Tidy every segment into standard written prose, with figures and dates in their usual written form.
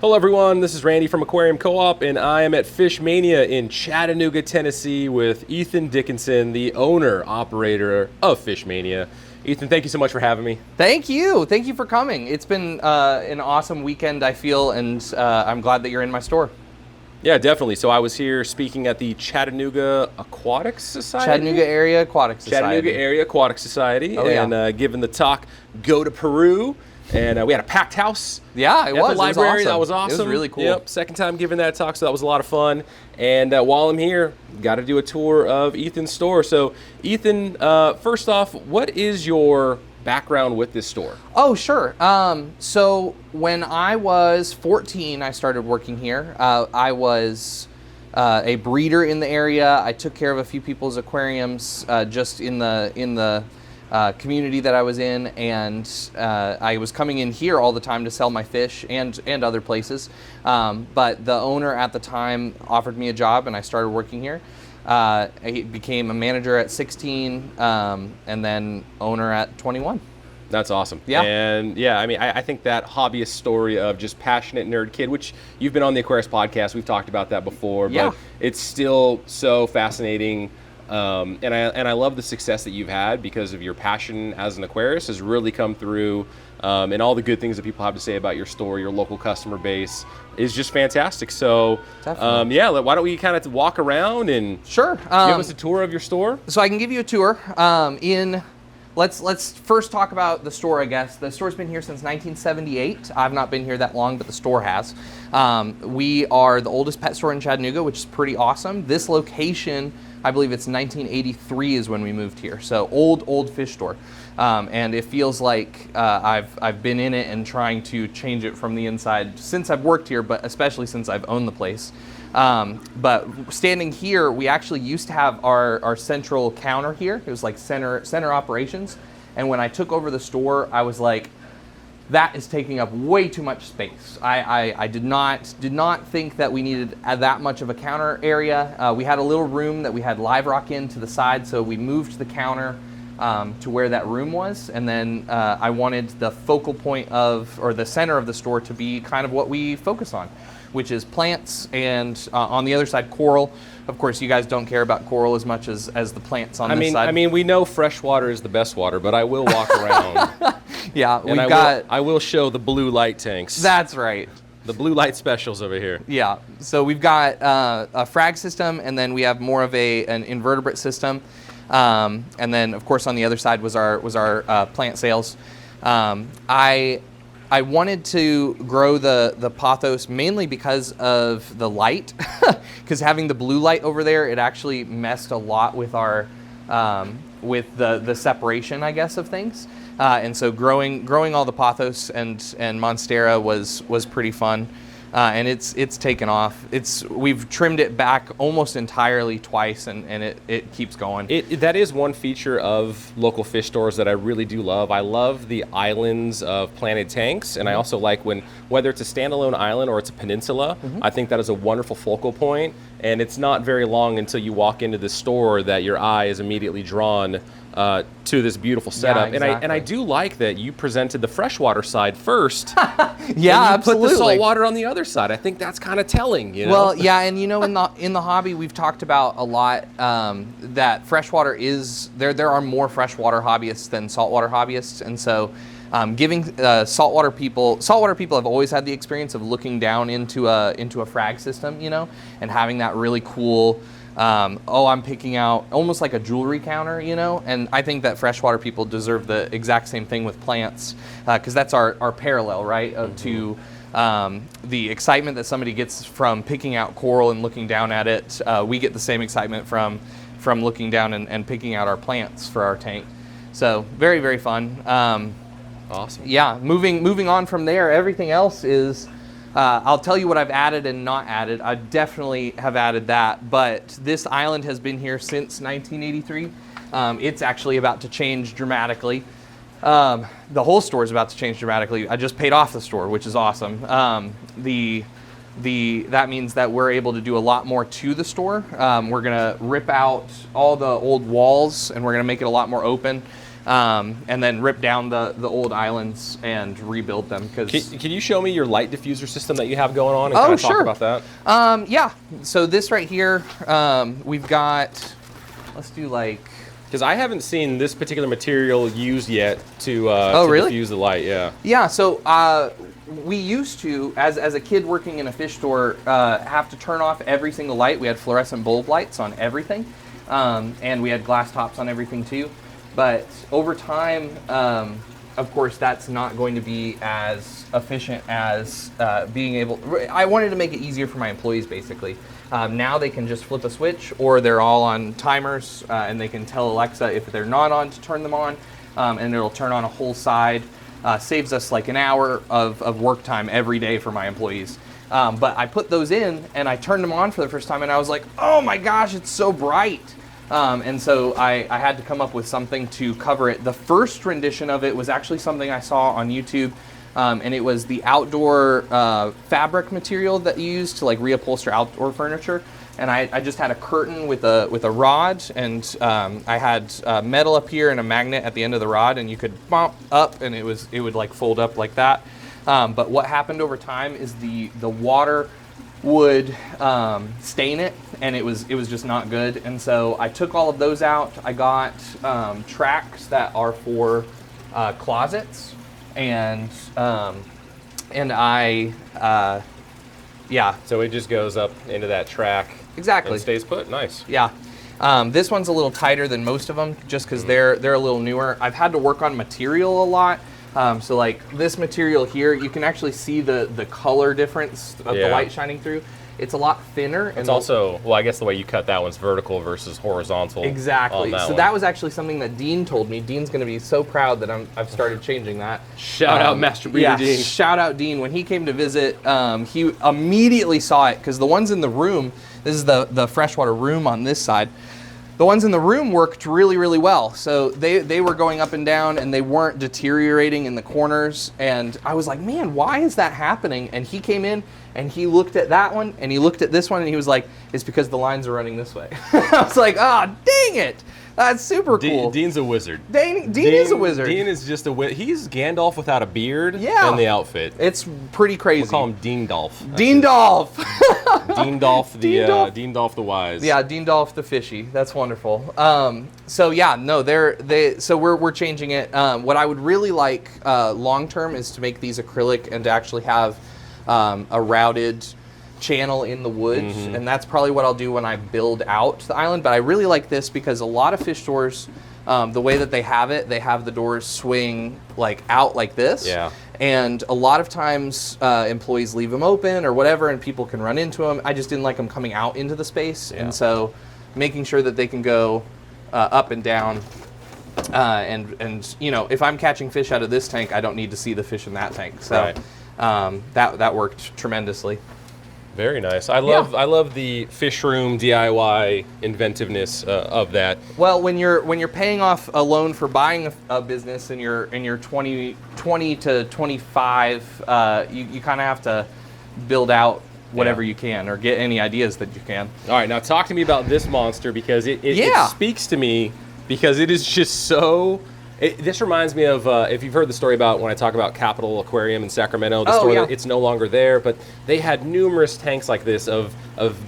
Hello everyone, this is Randy from Aquarium Co-op, and I am at Fish Mania in Chattanooga, Tennessee with Ethan Dickinson, the owner, operator of Fish Mania. Ethan, thank you so much for having me. Thank you for coming. It's been an awesome weekend, I feel, and I'm glad that you're in my store. Yeah, definitely. So I was here speaking at the Chattanooga Aquatic Society? Chattanooga Area Aquatic Society. Chattanooga Area Aquatic Society, and giving the talk, Go to Peru. And we had a packed house. Yeah, it was. The library. It was awesome. That was awesome. It was really cool. Yep, second time giving that talk, so that was a lot of fun. And while I'm here, got to do a tour of Ethan's store. So, Ethan, first off, what is your background with this store? Oh, sure. So when I was 14, I started working here. I was a breeder in the area. I took care of a few people's aquariums just in the community that I was in, and I was coming in here all the time to sell my fish and other places. But the owner at the time offered me a job, and I started working here. I became a manager at 16, and then owner at 21. That's awesome. Yeah. And yeah, I mean, I think that hobbyist story of just passionate nerd kid, which you've been on the Aquarius podcast, we've talked about that before, but it's still so fascinating. And I love the success that you've had because of your passion as an aquarist has really come through, and all the good things that people have to say about your store, your local customer base is just fantastic. So, yeah, why don't we kind of walk around and sure give us a tour of your store? So I can give you a tour. Let's first talk about the store, I guess. The store's been here since 1978. I've not been here that long, but the store has. We are the oldest pet store in Chattanooga, which is pretty awesome. This location, I believe it's 1983 is when we moved here. So old fish store. And it feels like I've been in it and trying to change it from the inside since I've worked here, but especially since I've owned the place. But standing here, we actually used to have our central counter here. It was like center operations. And when I took over the store, I was like, that is taking up way too much space. I did not think that we needed that much of a counter area. We had a little room that we had live rock in to the side, so we moved the counter to where that room was, and then I wanted the focal point or the center of the store to be kind of what we focus on, which is plants, and on the other side, coral. Of course, you guys don't care about coral as much as the plants on this side. I mean, we know fresh water is the best water, but I will walk around. Yeah, I will show the blue light tanks. That's right. The blue light specials over here. Yeah, so we've got a frag system, and then we have more of an invertebrate system. And then, of course, on the other side was our plant sales. I wanted to grow the pothos mainly because of the light, because having the blue light over there, it actually messed a lot with our with the separation, I guess, of things. And so growing all the pothos and monstera was pretty fun. And it's taken off. We've trimmed it back almost entirely twice, and it keeps going. That is one feature of local fish stores that I really do love. I love the islands of planted tanks, and I also like whether it's a standalone island or it's a peninsula, I think that is a wonderful focal point, and it's not very long until you walk into the store that your eye is immediately drawn to this beautiful setup. Yeah, exactly. And I do like that you presented the freshwater side first. Yeah, absolutely. Put the saltwater on the other side. I think that's kind of telling, you know? Well, yeah, and you know, in the hobby, we've talked about a lot that freshwater is there are more freshwater hobbyists than saltwater hobbyists, and so giving saltwater people have always had the experience of looking down into a frag system, you know, and having that really cool. I'm picking out almost like a jewelry counter, you know, and I think that freshwater people deserve the exact same thing with plants, because that's our parallel, right, to the excitement that somebody gets from picking out coral and looking down at it. We get the same excitement from looking down and picking out our plants for our tank. So very, very fun. Awesome. Yeah, moving on from there, everything else is I'll tell you what I've added and not added. I definitely have added that, but this island has been here since 1983. It's actually about to change dramatically. The whole store is about to change dramatically. I just paid off the store, which is awesome. That means that we're able to do a lot more to the store. We're gonna rip out all the old walls and we're gonna make it a lot more open. and then rip down the old islands and rebuild them. Can you show me your light diffuser system that you have going on and kind of talk about that? Yeah. So this right here, we've got, let's do like... Because I haven't seen this particular material used yet to really? diffuse the light, yeah. Yeah, so we used to, as a kid working in a fish store, have to turn off every single light. We had fluorescent bulb lights on everything, and we had glass tops on everything too. But over time, of course, that's not going to be as efficient as being able... I wanted to make it easier for my employees, basically. Now they can just flip a switch, or they're all on timers, and they can tell Alexa if they're not on to turn them on, and it'll turn on a whole side. Saves us like an hour of work time every day for my employees. But I put those in, and I turned them on for the first time, and I was like, oh my gosh, it's so bright. And so I had to come up with something to cover it. The first rendition of it was actually something I saw on YouTube. And it was the outdoor fabric material that you use to like reupholster outdoor furniture. And I just had a curtain with a rod, and I had metal up here and a magnet at the end of the rod, and you could bump up, and it would like fold up like that. But what happened over time is the water would stain it, and it was just not good. And so I took all of those out. I got tracks that are for closets. And I, yeah. So it just goes up into that track. Exactly. And stays put. Nice. Yeah. This one's a little tighter than most of them, just because they're a little newer. I've had to work on material a lot. So like this material here, you can actually see the color difference of the light shining through. It's a lot thinner. It's also, well, I guess the way you cut that one's vertical versus horizontal. Exactly. So that was actually something that Dean told me. Dean's going to be so proud that I've started changing that. Shout out Master Breeder Dean. Shout out Dean. When he came to visit, he immediately saw it, because the ones in the room, this is the freshwater room on this side, the ones in the room worked really, really well. So they were going up and down, and they weren't deteriorating in the corners. And I was like, man, why is that happening? And he came in, and he looked at that one, and he looked at this one, and he was like, it's because the lines are running this way. I was like, oh, dang it. That's super cool. Dean's a wizard. Dean is a wizard. Dean is just a wizard. He's Gandalf without a beard and the outfit. It's pretty crazy. We'll call him Dean Dolph. Dean Dolph. Dean Dolph Dean Dolph the wise. Yeah, Dean Dolph the fishy. That's wonderful. So yeah, no, so we're changing it. What I would really like long term is to make these acrylic and to actually have a routed channel in the woods, and that's probably what I'll do when I build out the island. But I really like this because a lot of fish stores, the way that they have it, they have the doors swing like out like this. Yeah. And a lot of times employees leave them open or whatever, and people can run into them. I just didn't like them coming out into the space, and so making sure that they can go up and down. And you know, if I'm catching fish out of this tank, I don't need to see the fish in that tank. So that worked tremendously. Very nice. I love the fish room DIY inventiveness of that. Well, when you're paying off a loan for buying a business and you're 20 to 25, you kind of have to build out whatever you can, or get any ideas that you can. All right, now talk to me about this monster, because it speaks to me, because it is just so... This reminds me of, if you've heard the story about when I talk about Capitol Aquarium in Sacramento, the store, it's no longer there, but they had numerous tanks like this of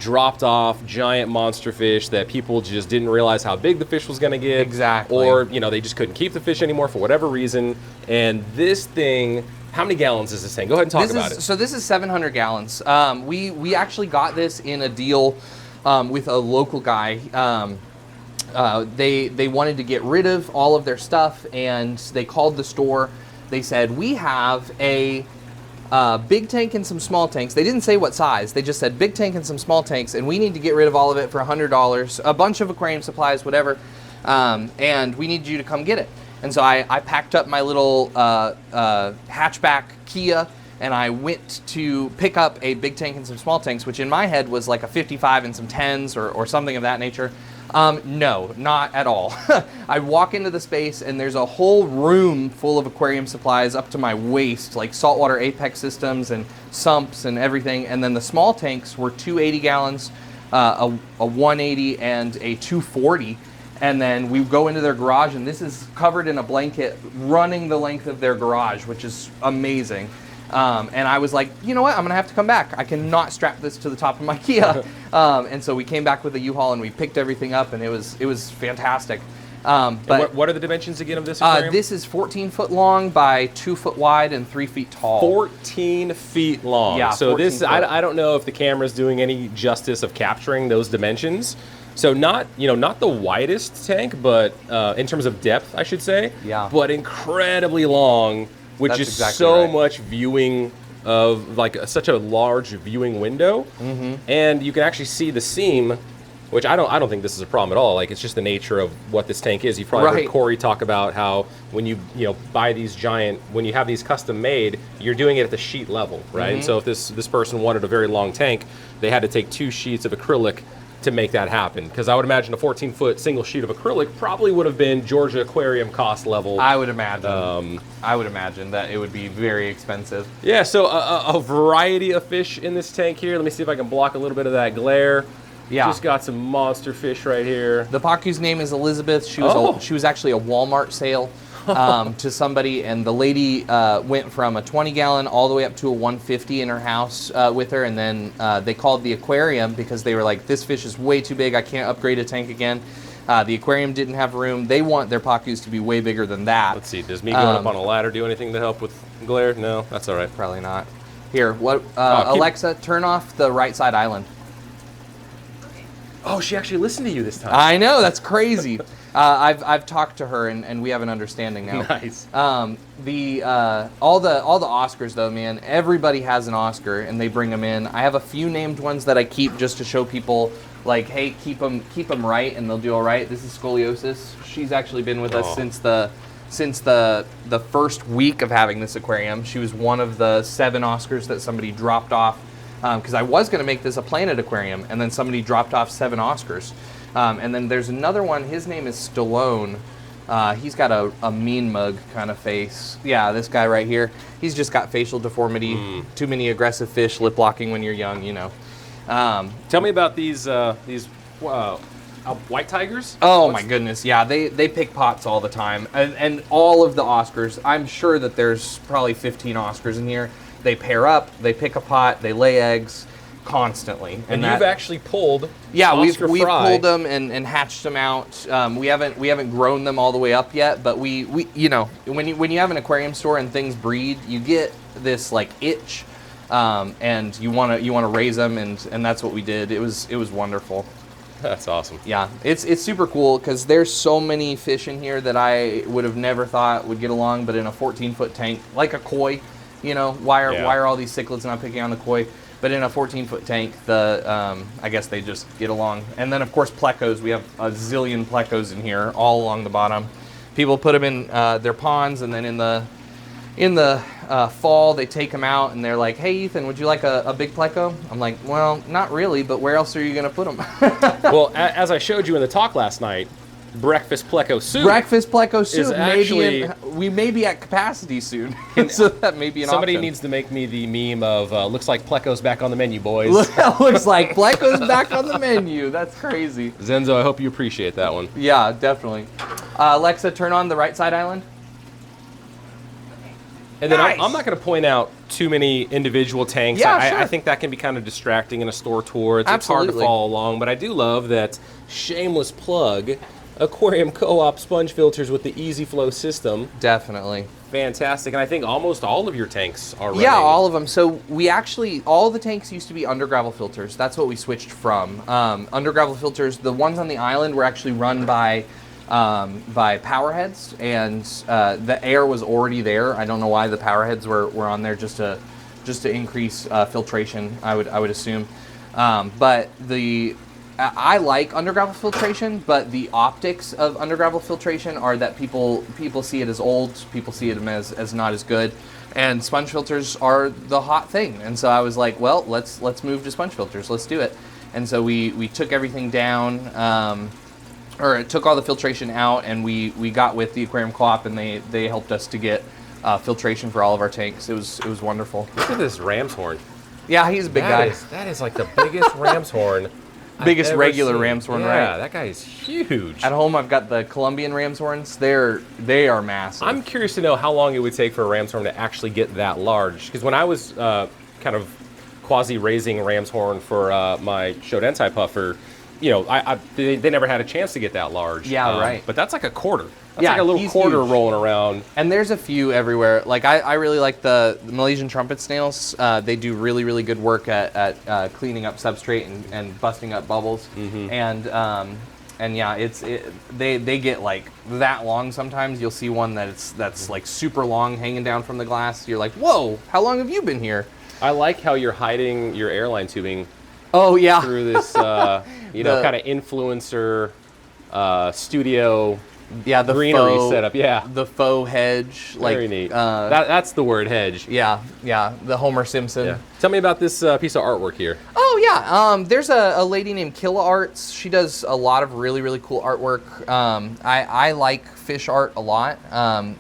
dropped off giant monster fish that people just didn't realize how big the fish was going to get. Exactly. Or, you know, they just couldn't keep the fish anymore for whatever reason. And this thing, how many gallons is this thing? Go ahead and talk about it. So this is 700 gallons. We actually got this in a deal with a local guy. They wanted to get rid of all of their stuff, and they called the store. They said, we have a big tank and some small tanks. They didn't say what size. They just said big tank and some small tanks, and we need to get rid of all of it for $100, a bunch of aquarium supplies, whatever, and we need you to come get it. And so I packed up my little hatchback Kia, and I went to pick up a big tank and some small tanks, which in my head was like a 55 and some 10s or something of that nature. No, not at all. I walk into the space, and there's a whole room full of aquarium supplies up to my waist, like saltwater apex systems and sumps and everything. And then the small tanks were 280 gallons, a 180 and a 240. And then we go into their garage, and this is covered in a blanket running the length of their garage, which is amazing. And I was like, you know what? I'm going to have to come back. I cannot strap this to the top of my Kia. And so we came back with a U-Haul, and we picked everything up, and it was fantastic. But what are the dimensions again of this aquarium? This is 14 foot long by 2 foot wide and 3 feet tall. 14 feet long. Yeah, so this, I I don't know if the camera's doing any justice of capturing those dimensions. So not the widest tank, but in terms of depth, I should say. Yeah. But incredibly long, which is exactly so right. much viewing of such a large viewing window, and you can actually see the seam. Which I don't think this is a problem at all. Like, it's just the nature of what this tank is. You probably heard Corey talk about how when you buy these when you have these custom made, you're doing it at the sheet level, right? And so if this person wanted a very long tank, they had to take 2 sheets of acrylic to make that happen. Because I would imagine a 14-foot single sheet of acrylic probably would have been Georgia Aquarium cost level. I would imagine. I would imagine that it would be very expensive. Yeah. So a variety of fish in this tank here. Let me see if I can block a little bit of that glare. Yeah. Just got some monster fish right here. The Paku's name is Elizabeth. She was actually a Walmart sale to somebody, and the lady went from a 20-gallon all the way up to a 150 in her house with her, and then they called the aquarium because they were like, this fish is way too big. I can't upgrade a tank again. The aquarium didn't have room. They want their Pakus to be way bigger than that. Let's see. Does me going up on a ladder do anything to help with glare? No, that's all right. Probably not. Here, Alexa, turn off the right side island. Oh, she actually listened to you this time. I know, that's crazy. I've talked to her, and we have an understanding now. Nice. All the Oscars though, man, everybody has an Oscar, and they bring them in. I have a few named ones that I keep just to show people, like, hey, keep them right, and they'll do all right. This is Scoliosis. She's actually been with us since the first week of having this aquarium. She was one of the 7 Oscars that somebody dropped off. Because I was going to make this a Planet Aquarium, and then somebody dropped off 7 Oscars. And then there's another one. His name is Stallone. He's got a mean mug kind of face. Yeah, this guy right here. He's just got facial deformity. Too many aggressive fish, lip locking when you're young, you know. Tell me about these white tigers. Oh my goodness, yeah, they pick pots all the time, and all of the Oscars. I'm sure that there's probably 15 Oscars in here. They pair up, they pick a pot, they lay eggs constantly. And you've actually pulled we've Fry. pulled them and hatched them out. We haven't grown them all the way up yet, but we when you have an aquarium store and things breed, you get this like itch, and you want to raise them, and that's what we did. It was wonderful. That's awesome. Yeah, it's super cool because there's so many fish in here that I would have never thought would get along, but in a 14-foot tank, like a koi. You know, why are all these cichlids not picking on the koi? But in a 14-foot tank, I guess they just get along. And then, of course, plecos. We have a zillion plecos in here, all along the bottom. People put them in their ponds, and then in the fall, they take them out, and they're like, hey, Ethan, would you like a big pleco? I'm like, well, not really, but where else are you going to put them? Well, as I showed you in the talk last night, breakfast pleco soup. Breakfast pleco soup. Is actually, we may be at capacity soon, so that may be an somebody option. needs to make me the meme of looks like pleco's back on the menu, boys. Looks like pleco's back on the menu. That's crazy. Zenzo, I hope you appreciate that one. Yeah, definitely. Alexa, turn on the right side island. And then Nice. I'm not going to point out too many individual tanks. Yeah, sure. I think that can be kind of distracting in a store tour. It's hard to Absolutely. follow along, but I do love that shameless plug. Aquarium Co-op sponge filters with the Easy Flow system. Definitely. Fantastic. And I think almost all of your tanks are running. Yeah, all of them. So we actually, all the tanks used to be under gravel filters. That's what we switched from. Under gravel filters, the ones on the island were actually run by power heads, and the air was already there. I don't know why the power heads were on there, just to increase filtration, I would assume. But I like undergravel filtration, but the optics of undergravel filtration are that people see it as old, people see it as not as good, and sponge filters are the hot thing. And so I was like, well, let's move to sponge filters, let's do it. And so we took everything down, or took all the filtration out, and we got with the Aquarium Co-op, and they helped us to get filtration for all of our tanks. It was wonderful. Look at this ram's horn. Yeah, he's a big guy. That is like the biggest ram's horn biggest regular ram's horn, right? Yeah, that guy is huge. At home, I've got the Colombian ram's horns. They are massive. I'm curious to know how long it would take for a ram's horn to actually get that large. Because when I was kind of quasi-raising ram's horn for my Shodentai puffer, you know, they never had a chance to get that large. Yeah, right. But that's like a quarter. That's Yeah, like a little he's quarter huge. rolling around. And there's a few everywhere. Like I really like the Malaysian trumpet snails. They do really, really good work at cleaning up substrate and busting up bubbles. And yeah, they get like that long sometimes. You'll see one that's like super long hanging down from the glass. You're like, whoa, how long have you been here? I like how you're hiding your airline tubing Oh yeah. through this, you know, kind of influencer studio. Yeah, the greenery faux, setup. Yeah, the faux hedge. very neat. That's the word, hedge. Yeah, the Homer Simpson. Yeah. Tell me about this piece of artwork here. Oh yeah, there's a lady named Killa Arts. She does a lot of really, really cool artwork. I like fish art a lot,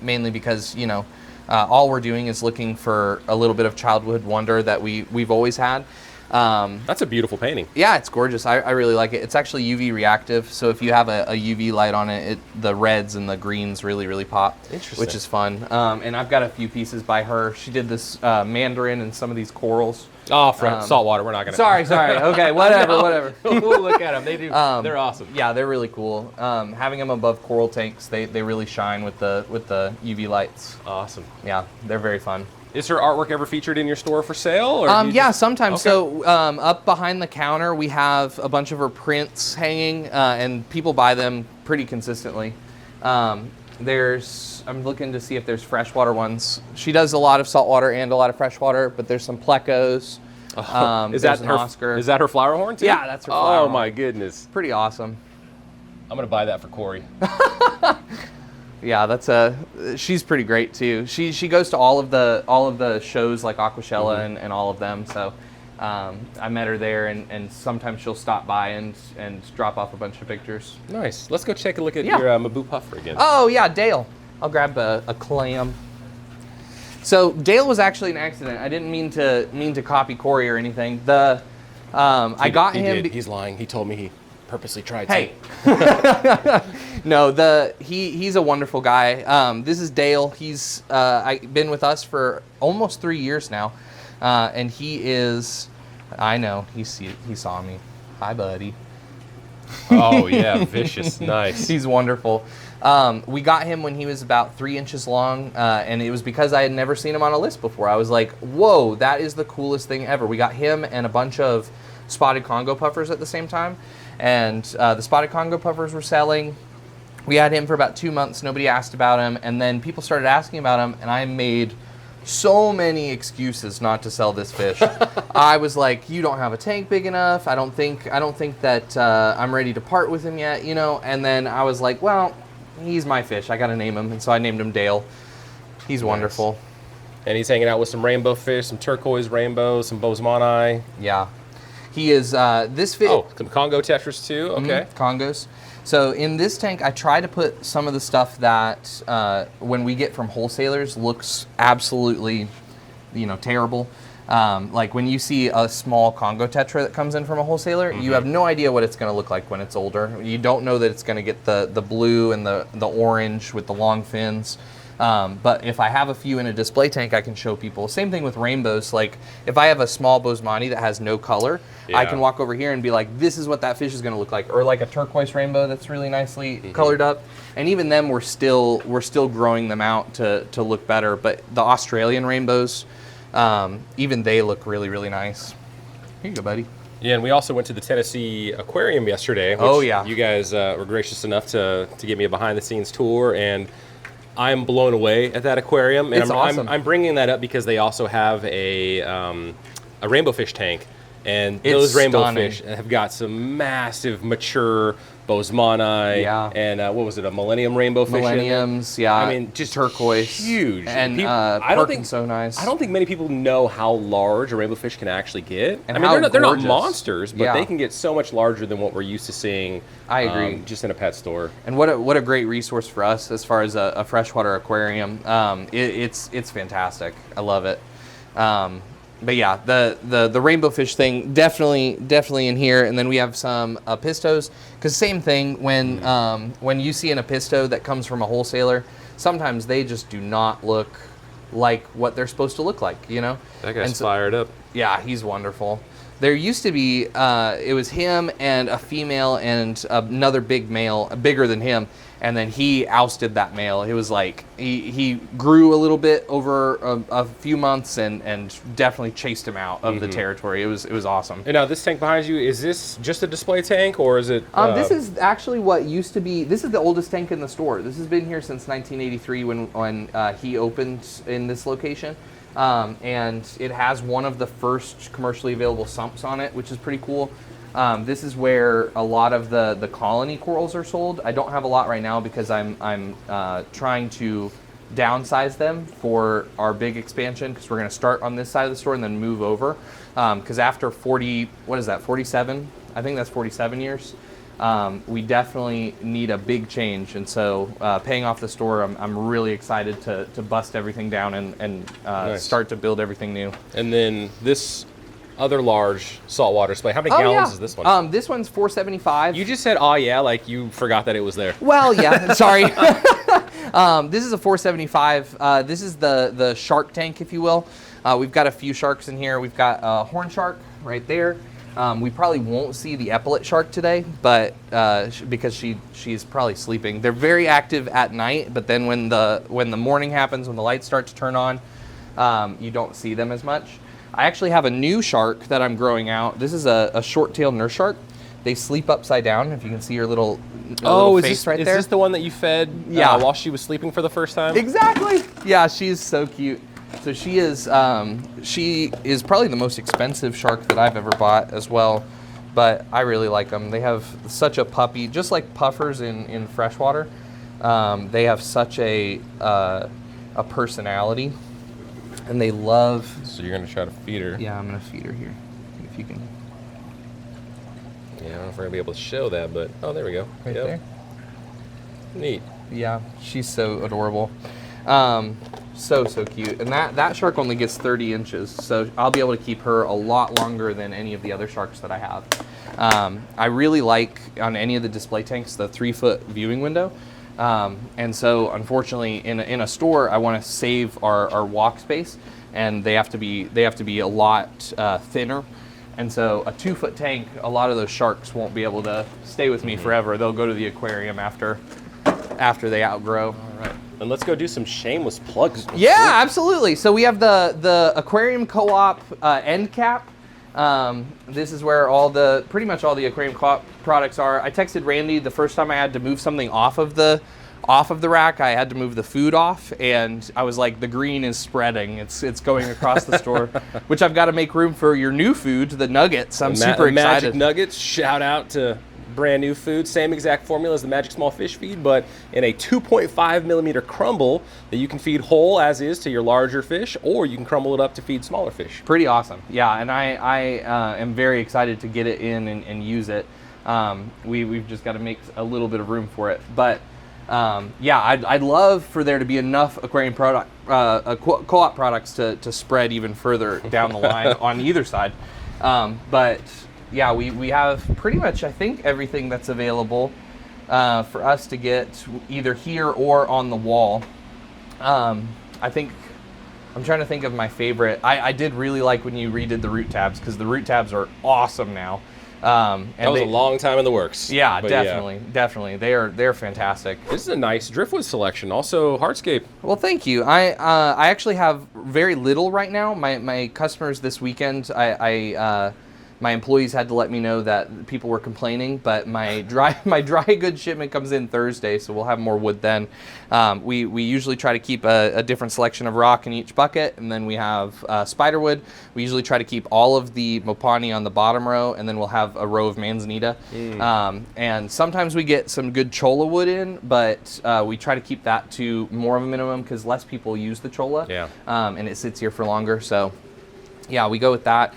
mainly because, you know, all we're doing is looking for a little bit of childhood wonder that we've always had. That's a beautiful painting. Yeah, it's gorgeous. I really like it. It's actually UV reactive, so if you have a UV light on it, the reds and the greens really, really pop. Interesting. Which is fun. And I've got a few pieces by her. She did this mandarin and some of these corals. Oh, from saltwater. We're not gonna. Sorry. Okay, whatever. We'll look at them. They do. They're awesome. Yeah, they're really cool. Having them above coral tanks, they really shine with the UV lights. Awesome. Yeah, they're very fun. Is her artwork ever featured in your store for sale? Or Yeah, sometimes. Okay. So up behind the counter, we have a bunch of her prints hanging, and people buy them pretty consistently. I'm looking to see if there's freshwater ones. She does a lot of saltwater and a lot of freshwater, but there's some plecos. Is that an her Oscar? Is that her flower horn too? Yeah, that's her flower Oh horn. my goodness! Pretty awesome. I'm gonna buy that for Corey. Yeah, she's pretty great too. She goes to all of the shows like Aquashella and all of them. So I met her there, and sometimes she'll stop by and drop off a bunch of pictures. Nice. Let's go take a look at Yeah. your Mabu puffer again. Oh yeah, Dale. I'll grab a clam. So Dale was actually an accident. I didn't mean to copy Corey or anything. I got him. He's lying. He told me he purposely tried Hey. to. No, he's a wonderful guy. This is Dale. He's been with us for almost 3 years now, and he is. I know he saw me. Hi, buddy. Oh yeah, vicious, nice. He's wonderful. We got him when he was about 3 inches long, and it was because I had never seen him on a list before. I was like, whoa, that is the coolest thing ever. We got him and a bunch of spotted Congo puffers at the same time, and the spotted Congo puffers were selling. We had him for about 2 months. Nobody asked about him, and then people started asking about him, and I made so many excuses not to sell this fish. I was like, you don't have a tank big enough. I don't think that I'm ready to part with him yet, you know. And then I was like, well, he's my fish. I got to name him, and so I named him Dale. He's wonderful. And he's hanging out with some rainbow fish, some turquoise rainbows, some bosemani. Yeah, he is. This fish. Oh, some Congo tetras too. Okay. Congos. So in this tank, I try to put some of the stuff that when we get from wholesalers looks absolutely, terrible. Like when you see a small Congo tetra that comes in from a wholesaler, you have no idea what it's going to look like when it's older. You don't know that it's going to get the blue and the orange with the long fins. But if I have a few in a display tank, I can show people. Same thing with rainbows. Like if I have a small bosemani that has no color, I can walk over here and be like, this is what that fish is going to look like. Or like a turquoise rainbow that's really nicely colored up. And even them, we're still growing them out to look better. But the Australian rainbows, even they look really, really nice. Here you go, buddy. Yeah, and we also went to the Tennessee Aquarium yesterday. Which you guys were gracious enough to give me a behind-the-scenes tour, and I'm blown away at that aquarium. And It's awesome. I'm bringing that up because they also have a rainbow fish tank, and It's those rainbow stunning. fish have got some massive, mature bosemani. Yeah. And what was it? A millennium rainbow fish. in there? Millenniums, yeah. I mean, just turquoise, huge. and I don't think Perkins so nice. I don't think many people know how large a rainbow fish can actually get. And I mean, how they're not gorgeous. monsters, but Yeah. they can get so much larger than what we're used to seeing. I agree. Just in a pet store. And what a great resource for us as far as a freshwater aquarium. It's fantastic. I love it. But yeah, the rainbow fish thing definitely in here, and then we have some pistos. Because same thing when you see an apisto that comes from a wholesaler, sometimes they just do not look like what they're supposed to look like. You know, that guy's fired up. Yeah, he's wonderful. There used to be it was him and a female and another big male, bigger than him. And then he ousted that male. It was like he grew a little bit over a few months and definitely chased him out of the territory. It was awesome. And now this tank behind you, is this just a display tank or is it? This is actually what used to be. This is the oldest tank in the store. This has been here since 1983 when he opened in this location. And it has one of the first commercially available sumps on it, which is pretty cool. This is where a lot of the colony corals are sold. I don't have a lot right now because I'm trying to downsize them for our big expansion, because we're going to start on this side of the store and then move over. Because after 47? I think that's 47 years. We definitely need a big change, and so paying off the store, I'm really excited to bust everything down and nice. Start to build everything new. And then this other large saltwater display. How many gallons is this one? This one's 475. You just said, "Oh yeah," like you forgot that it was there. Well, yeah. Sorry. This is a 475. This is the shark tank, if you will. We've got a few sharks in here. We've got a horn shark right there. We probably won't see the epaulet shark today, but because she's probably sleeping. They're very active at night, but then when the morning happens, when the lights start to turn on, you don't see them as much. I actually have a new shark that I'm growing out. This is a short-tailed nurse shark. They sleep upside down. If you can see her little face right there. Is this the one that you fed while she was sleeping for the first time? Exactly. Yeah, she's so cute. So she is probably the most expensive shark that I've ever bought as well, but I really like them. They have such a puppy, just like puffers in freshwater. They have such a personality, and they love. So you're gonna try to feed her. Yeah, I'm gonna feed her here. If you can. Yeah, I don't know if we're gonna be able to show that, but oh, there we go. Right there. Neat. Yeah, she's so adorable. So cute. And that shark only gets 30 inches, so I'll be able to keep her a lot longer than any of the other sharks that I have. I really like, on any of the display tanks, the 3-foot viewing window. And so, unfortunately, in a store, I want to save our walk space, and they have to be a lot thinner. And so, a 2-foot tank, a lot of those sharks won't be able to stay with me forever. They'll go to the aquarium after they outgrow. All right. And let's go do some shameless plugs. Yeah, absolutely. So we have the Aquarium Co-op end cap. This is where pretty much all the Aquarium Co-op products are. I texted Randy the first time I had to move something off of the rack. I had to move the food off, and I was like, the green is spreading. It's going across the store, which I've got to make room for your new food, the nuggets. I'm super excited. Magic nuggets. Shout out to brand new food, same exact formula as the Magic Small Fish Feed, but in a 2.5 millimeter crumble that you can feed whole as is to your larger fish, or you can crumble it up to feed smaller fish. Pretty awesome. Yeah, and I am very excited to get it in and use it. We've just got to make a little bit of room for it. But yeah, I'd love for there to be enough aquarium co-op products to spread even further down the line on either side. But yeah, we have pretty much, I think, everything that's available for us to get either here or on the wall. I'm trying to think of my favorite. I did really like when you redid the root tabs, because the root tabs are awesome now. And that was a long time in the works. Yeah, definitely. They're fantastic. This is a nice driftwood selection. Also, hardscape. Well, thank you. I actually have very little right now. My customers this weekend, my employees had to let me know that people were complaining, but my dry goods shipment comes in Thursday, so we'll have more wood then. We usually try to keep a different selection of rock in each bucket, and then we have spiderwood. We usually try to keep all of the mopani on the bottom row, and then we'll have a row of manzanita. And sometimes we get some good cholla wood in, but we try to keep that to more of a minimum because less people use the cholla, and it sits here for longer. So yeah, we go with that.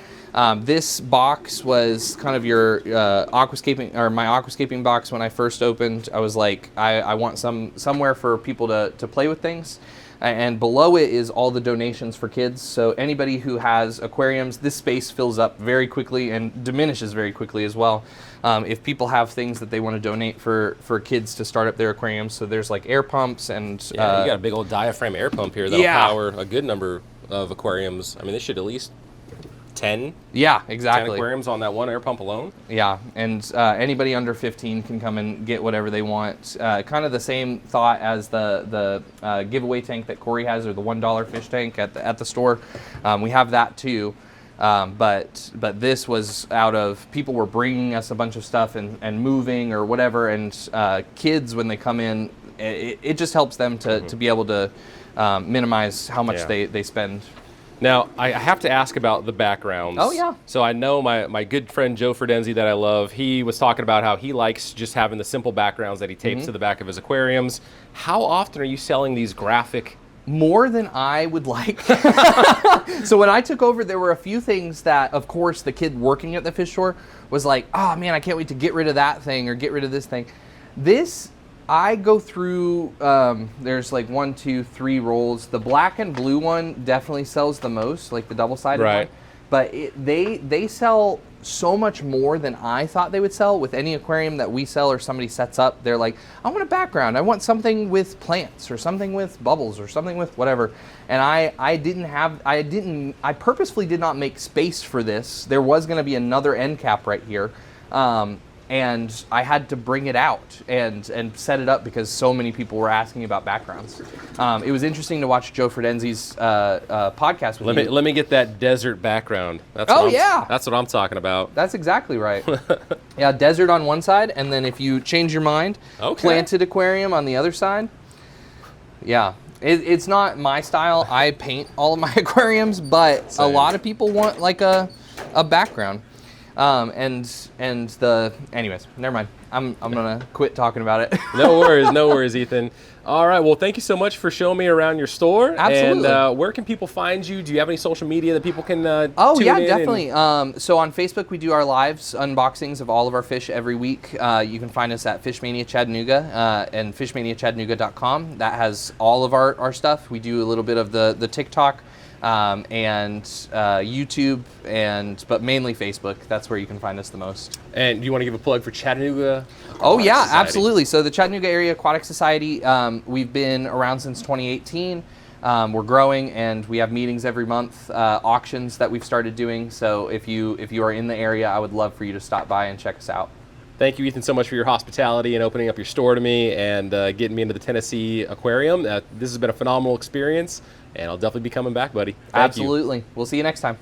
This box was kind of your aquascaping, or my aquascaping box when I first opened. I was like, I want somewhere for people to play with things. And below it is all the donations for kids. So anybody who has aquariums, this space fills up very quickly and diminishes very quickly as well. If people have things that they want to donate for kids to start up their aquariums, so there's like air pumps and... you got a big old diaphragm air pump here that'll power a good number of aquariums. I mean, this should at least 10. Yeah, exactly. 10 aquariums on that one air pump alone. Yeah, and anybody under 15 can come and get whatever they want. Kind of the same thought as the giveaway tank that Corey has, or the $1 fish tank at the store. We have that too. But this was out of people were bringing us a bunch of stuff and moving or whatever, and kids, when they come in, it just helps them to be able to minimize how much they spend. Now, I have to ask about the backgrounds. Oh, yeah. So I know my good friend Joe Ferdenzi that I love, he was talking about how he likes just having the simple backgrounds that he tapes to the back of his aquariums. How often are you selling these graphic? More than I would like. So when I took over, there were a few things that, of course, the kid working at the fish store was like, oh man, I can't wait to get rid of that thing or get rid of this thing. This, I go through, there's like 1, 2, 3 rolls. The black and blue one definitely sells the most, like the double-sided one. But they sell so much more than I thought they would sell. With any aquarium that we sell or somebody sets up, they're like, I want a background. I want something with plants or something with bubbles or something with whatever. And I purposefully did not make space for this. There was going to be another end cap right here. And I had to bring it out and set it up because so many people were asking about backgrounds. It was interesting to watch Joe Ferdenzi's podcast with you. Let me get that desert background. That's what I'm talking about. That's exactly right. Yeah, desert on one side, and then if you change your mind, planted aquarium on the other side. Yeah. It's not my style. I paint all of my aquariums, but a lot of people want like a background. Anyways, never mind. I'm gonna quit talking about it. No worries, Ethan. All right, well, thank you so much for showing me around your store. Absolutely. And where can people find you? Do you have any social media that people can tune definitely. So on Facebook, we do our lives, unboxings of all of our fish every week. You can find us at Fish Mania Chattanooga and fishmaniachattanooga.com. That has all of our stuff. We do a little bit of the TikTok. And YouTube, but mainly Facebook. That's where you can find us the most. And do you want to give a plug for Chattanooga? Oh yeah, Society? Absolutely. So the Chattanooga Area Aquatic Society, we've been around since 2018. We're growing, and we have meetings every month, auctions that we've started doing. So if you are in the area, I would love for you to stop by and check us out. Thank you, Ethan, so much for your hospitality and opening up your store to me and getting me into the Tennessee Aquarium. This has been a phenomenal experience, and I'll definitely be coming back, buddy. Thank you. Absolutely. We'll see you next time.